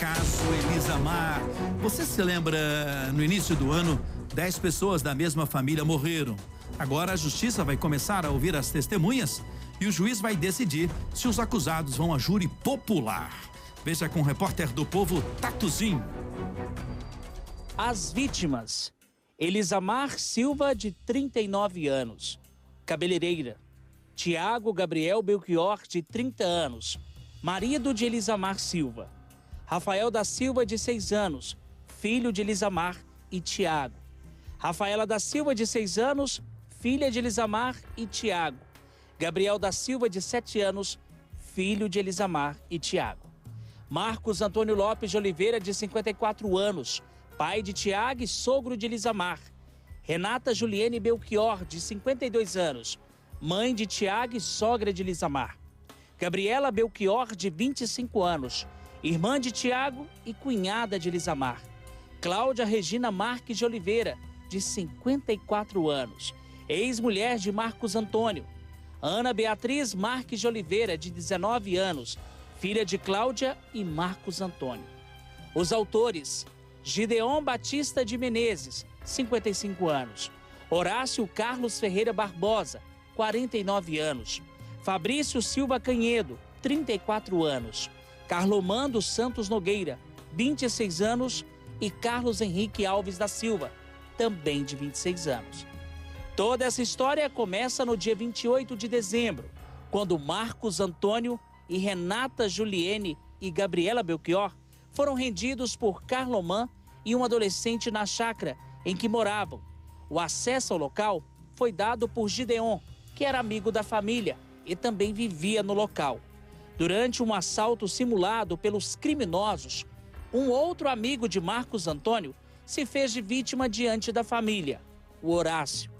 caso Elisamar. Você se lembra, no início do ano, 10 pessoas da mesma família morreram. Agora a justiça vai começar a ouvir as testemunhas e o juiz vai decidir se os acusados vão a júri popular. Veja com o repórter do Povo, Tatuzinho. As vítimas: Elisamar Silva, de 39 anos, cabeleireira. Tiago Gabriel Belchior, de 30 anos, marido de Elisamar Silva. Rafael da Silva, de 6 anos, filho de Elisamar e Tiago. Rafaela da Silva, de 6 anos, filha de Elisamar e Tiago. Gabriel da Silva, de 7 anos, filho de Elisamar e Tiago. Marcos Antônio Lopes de Oliveira, de 54 anos, pai de Tiago e sogro de Elisamar. Renata Juliene Belchior, de 52 anos, mãe de Tiago e sogra de Elisamar. Gabriela Belchior, de 25 anos, irmã de Tiago e cunhada de Elisamar. Cláudia Regina Marques de Oliveira, de 54 anos, ex-mulher de Marcos Antônio. Ana Beatriz Marques de Oliveira, de 19 anos, filha de Cláudia e Marcos Antônio. Os autores: Gideon Batista de Menezes, 55 anos. Horácio Carlos Ferreira Barbosa, 49 anos. Fabrício Silva Canhedo, 34 anos. Carlomando Santos Nogueira, 26 anos. E Carlos Henrique Alves da Silva, também de 26 anos. Toda essa história começa no dia 28 de dezembro, quando Marcos Antônio e Renata Juliene e Gabriela Belchior foram rendidos por Carlomã e um adolescente na chácara em que moravam. O acesso ao local foi dado por Gideon, que era amigo da família e também vivia no local. Durante um assalto simulado pelos criminosos, um outro amigo de Marcos Antônio se fez de vítima diante da família, o Horácio.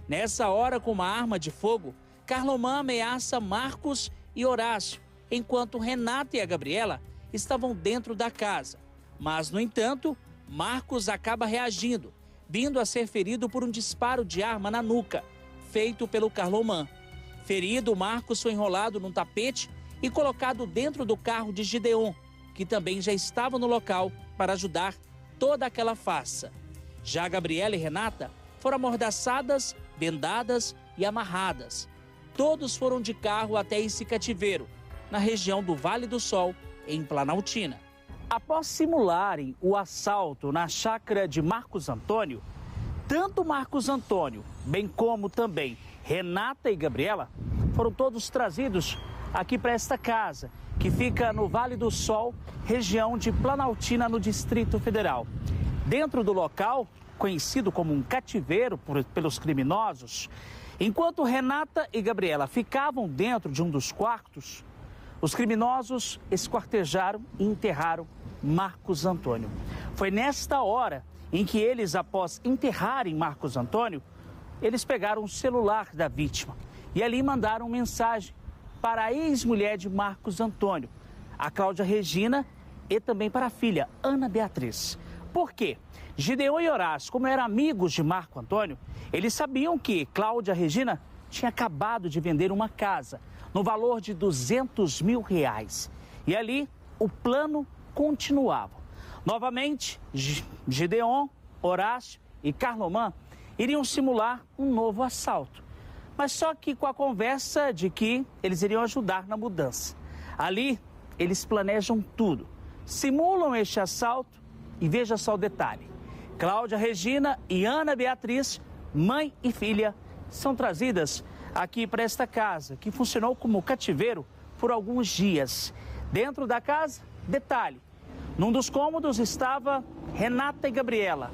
Nessa hora, com uma arma de fogo, Carlomã ameaça Marcos e Horácio, enquanto Renata e a Gabriela estavam dentro da casa. Mas, no entanto, Marcos acaba reagindo, vindo a ser ferido por um disparo de arma na nuca, feito pelo Carlomã. Ferido, Marcos foi enrolado num tapete e colocado dentro do carro de Gideon, que também já estava no local para ajudar toda aquela farsa. Já Gabriela e Renata foram amordaçadas, vendadas e amarradas. Todos foram de carro até esse cativeiro, na região do Vale do Sol, em Planaltina. Após simularem o assalto na chácara de Marcos Antônio, tanto Marcos Antônio, bem como também Renata e Gabriela, foram todos trazidos aqui para esta casa, que fica no Vale do Sol, região de Planaltina, no Distrito Federal. Dentro do local, conhecido como um cativeiro pelos criminosos, enquanto Renata e Gabriela ficavam dentro de um dos quartos, os criminosos esquartejaram e enterraram Marcos Antônio. Foi nesta hora em que eles, após enterrarem Marcos Antônio, eles pegaram o celular da vítima e ali mandaram mensagem para a ex-mulher de Marcos Antônio, a Cláudia Regina, e também para a filha, Ana Beatriz. Por quê? Gideon e Horácio, como eram amigos de Marco Antônio, eles sabiam que Cláudia Regina tinha acabado de vender uma casa no valor de R$200 mil. E ali o plano continuava. Novamente, Gideon, Horácio e Carlomã iriam simular um novo assalto. Mas só que com a conversa de que eles iriam ajudar na mudança. Ali, eles planejam tudo, simulam este assalto e veja só o detalhe. Cláudia Regina e Ana Beatriz, mãe e filha, são trazidas aqui para esta casa, que funcionou como cativeiro por alguns dias. Dentro da casa, detalhe, num dos cômodos estava Renata e Gabriela,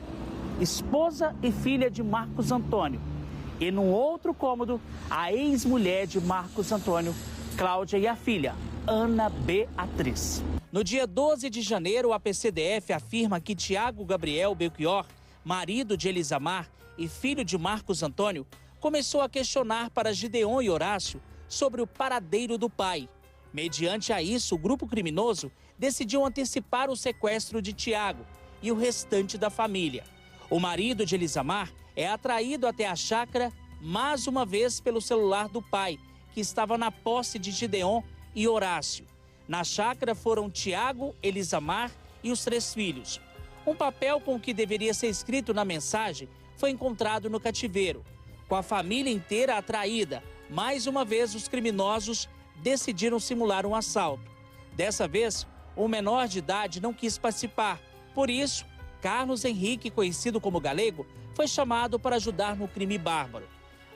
esposa e filha de Marcos Antônio. E num outro cômodo, a ex-mulher de Marcos Antônio, Cláudia, e a filha, Ana Beatriz. No dia 12 de janeiro, a PCDF afirma que Tiago Gabriel Belchior, marido de Elisamar e filho de Marcos Antônio, começou a questionar para Gideon e Horácio sobre o paradeiro do pai. Mediante a isso, o grupo criminoso decidiu antecipar o sequestro de Tiago e o restante da família. O marido de Elisamar é atraído até a chácara mais uma vez pelo celular do pai, que estava na posse de Gideon e Horácio. Na chácara foram Tiago, Elisamar e os 3 filhos. Um papel com o que deveria ser escrito na mensagem foi encontrado no cativeiro. Com a família inteira atraída, mais uma vez os criminosos decidiram simular um assalto. Dessa vez, o menor de idade não quis participar. Por isso, Carlos Henrique, conhecido como Galego, foi chamado para ajudar no crime bárbaro.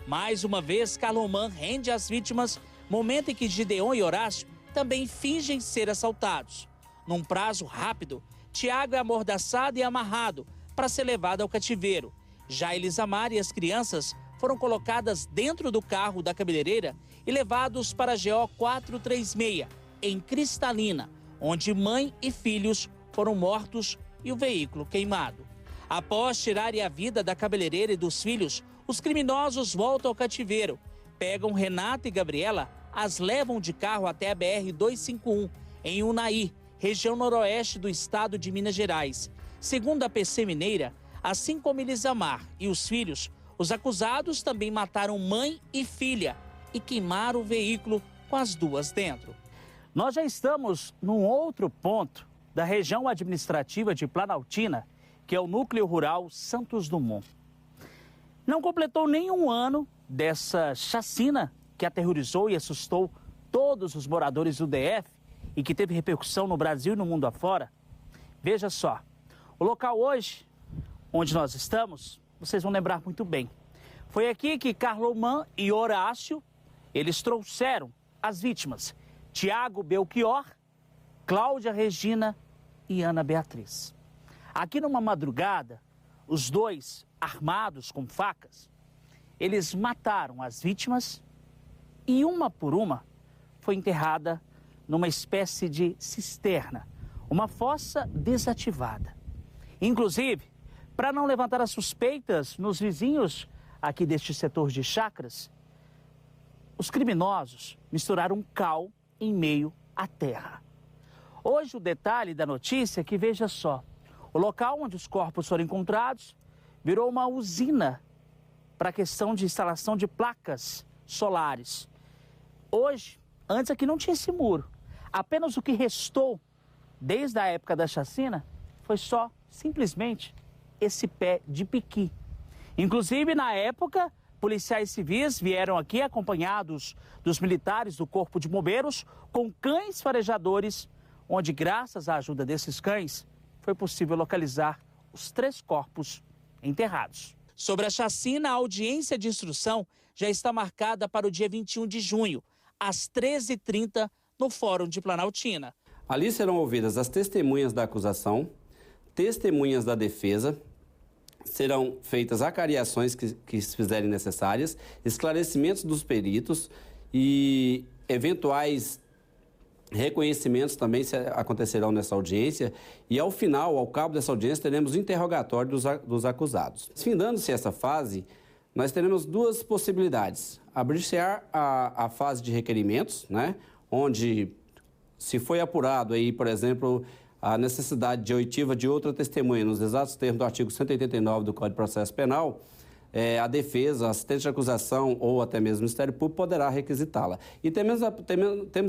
Mais uma vez, Carlomán rende as vítimas, momento em que Gideon e Horácio também fingem ser assaltados. Num prazo rápido, Tiago é amordaçado e amarrado para ser levado ao cativeiro. Já Elisamar e as crianças foram colocadas dentro do carro da cabeleireira e levados para a GO 436, em Cristalina, onde mãe e filhos foram mortos e o veículo queimado. Após tirarem a vida da cabeleireira e dos filhos, os criminosos voltam ao cativeiro, pegam Renata e Gabriela, as levam de carro até a BR-251, em Unai, região noroeste do estado de Minas Gerais. Segundo a PC Mineira, assim como Elisamar e os filhos, os acusados também mataram mãe e filha e queimaram o veículo com as duas dentro. Nós já estamos num outro ponto da região administrativa de Planaltina, que é o núcleo rural Santos Dumont. Não completou nem um ano dessa chacina que aterrorizou e assustou todos os moradores do DF e que teve repercussão no Brasil e no mundo afora. Veja só, o local hoje, onde nós estamos, vocês vão lembrar muito bem. Foi aqui que Carlomán e Horácio, eles trouxeram as vítimas, Tiago Belchior, Cláudia Regina e Ana Beatriz. Aqui numa madrugada, os dois, armados com facas, eles mataram as vítimas e uma por uma foi enterrada numa espécie de cisterna, uma fossa desativada. Inclusive, para não levantar as suspeitas nos vizinhos aqui deste setor de chacras, os criminosos misturaram cal em meio à terra. Hoje o detalhe da notícia é que, veja só, o local onde os corpos foram encontrados virou uma usina para a questão de instalação de placas solares. Hoje, antes aqui não tinha esse muro. Apenas o que restou desde a época da chacina foi só, simplesmente, esse pé de piqui. Inclusive, na época, policiais civis vieram aqui acompanhados dos militares do Corpo de Bombeiros com cães farejadores, onde, graças à ajuda desses cães, foi possível localizar os 3 corpos enterrados. Sobre a chacina, a audiência de instrução já está marcada para o dia 21 de junho, às 13h30, no Fórum de Planaltina. Ali serão ouvidas as testemunhas da acusação, testemunhas da defesa, serão feitas acariações que se fizerem necessárias, esclarecimentos dos peritos e eventuais reconhecimentos também acontecerão nessa audiência e, ao final, ao cabo dessa audiência, teremos o interrogatório dos acusados. Findando-se essa fase, nós teremos 2 possibilidades. Abrir-se-á a fase de requerimentos, né, onde se foi apurado aí, por exemplo, a necessidade de oitiva de outra testemunha, nos exatos termos do artigo 189 do Código de Processo Penal, a defesa, a assistente de acusação ou até mesmo o Ministério Público poderá requisitá-la. E temos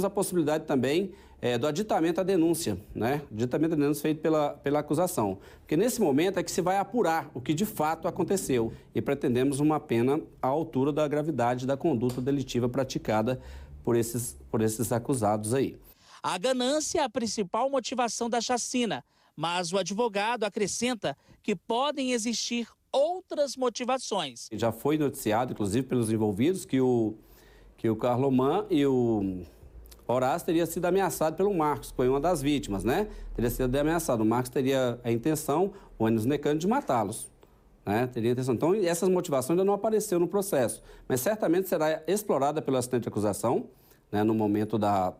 a possibilidade também do aditamento à denúncia, né? Aditamento à denúncia feito pela acusação. Porque nesse momento é que se vai apurar o que de fato aconteceu e pretendemos uma pena à altura da gravidade da conduta delitiva praticada por esses acusados aí. A ganância é a principal motivação da chacina, mas o advogado acrescenta que podem existir outras motivações. Já foi noticiado, inclusive pelos envolvidos, que o Carlomán e o Horácio teria sido ameaçado pelo Marcos, que foi uma das vítimas, né? Teria sido ameaçado. O Marcos teria a intenção, o ônibus mecânico, de matá-los. Né? Teria a intenção. Então, essas motivações ainda não apareceram no processo, mas certamente será explorada pelo assistente de acusação, né, no momento da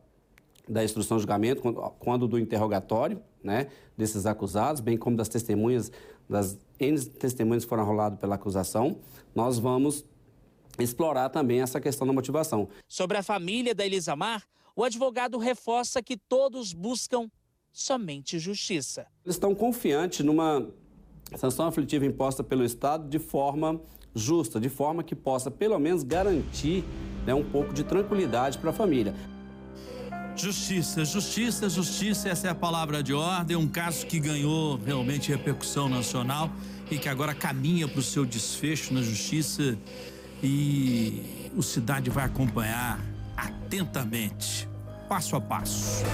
instrução de julgamento, quando do interrogatório, né, desses acusados, bem como das testemunhas, das N testemunhas que foram arroladas pela acusação. Nós vamos explorar também essa questão da motivação. Sobre a família da Elisamar, o advogado reforça que todos buscam somente justiça. Eles estão confiantes numa sanção aflitiva imposta pelo Estado de forma justa, de forma que possa, pelo menos, garantir, né, um pouco de tranquilidade para a família. Justiça, justiça, justiça, essa é a palavra de ordem. Um caso que ganhou realmente repercussão nacional e que agora caminha para o seu desfecho na justiça, e o Cidade vai acompanhar atentamente, passo a passo.